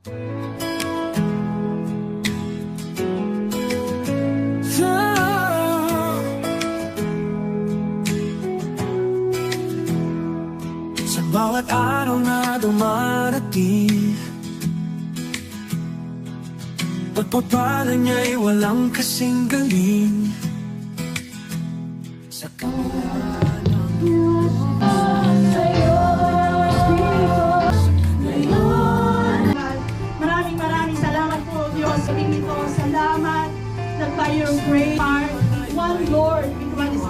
Sa bawat araw na dumarating, pagpapala niya'y walang kasing galing. Sa Maraming salamat po, Diyos. Sabihin ko, salamat that by your great heart, one Lord, one is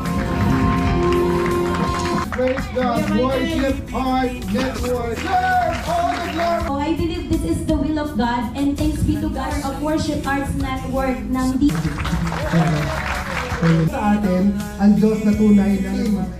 Praise God, Worship Heart Network. Serve all the glory. Oh, I believe this is the will of God, and thanks be to God of Worship Arts Network ng Sa atin, ang Diyos na tunay na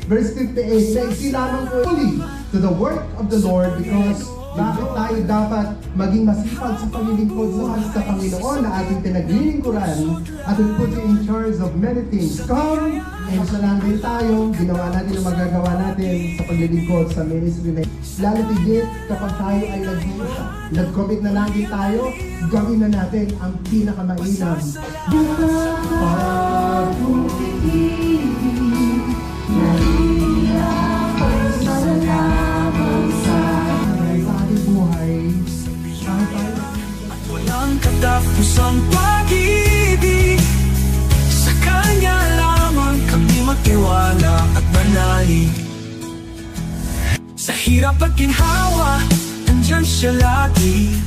verse 58, na isilamang ko fully to the work of the Lord because bakit tayo dapat maging masipag sa paglilingkod sa Panginoon na ating pinaglilingkuran at will put you in charge of many things. Come and sa lang din tayo, ginawa natin ang magagawa natin sa paglilingkod sa ministry na lalo tigit kapag tayo ay nag-commit na lang din tayo, gawin na natin ang pinakamainam. walang katapusang pag-ibig, sa Kanya lamang kami magtiwala at manalig. Sa hirap at ginhawa, nandyan siya lagi.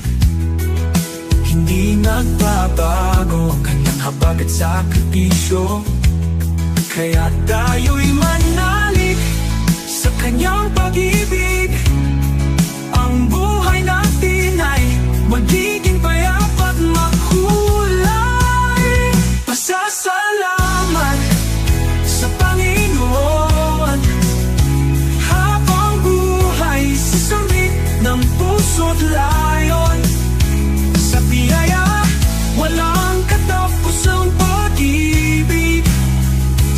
Hindi nagbabago ang Kanyang habag at sakripisyo, kaya tayo'y manalig sa Kanyang pag-ibig. Ang buhay natin ay magiging payapat makulay. Pasasalamat sa Panginoon habang buhay sa sambit ng puso't layon. Sa biyaya, walang katapusang pag-ibig.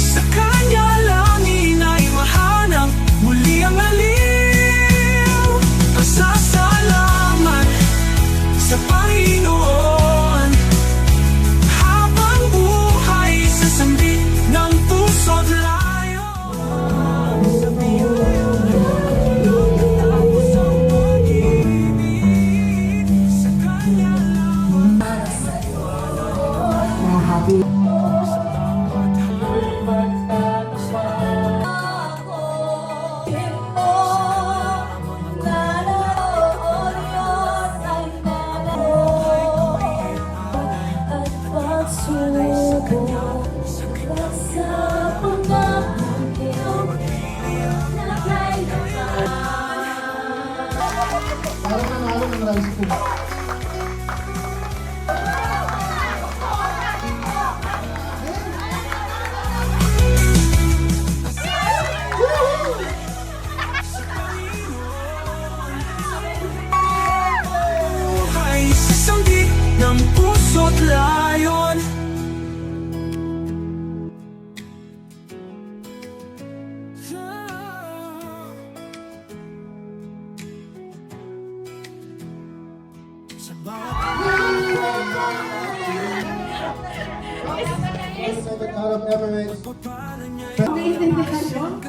Sa Kanya langin ay mahanap muli ang aliw. Pasasalamat sa Panginoon habang buhay sa sambit ng puso't layon. Sa biyaya, katapusang pag-ibig. Sa Kanya lang Parang nanalo ng rice pool. buhay sa sambit ng puso't layon. Sa Out of Emirates. bawat may invitation.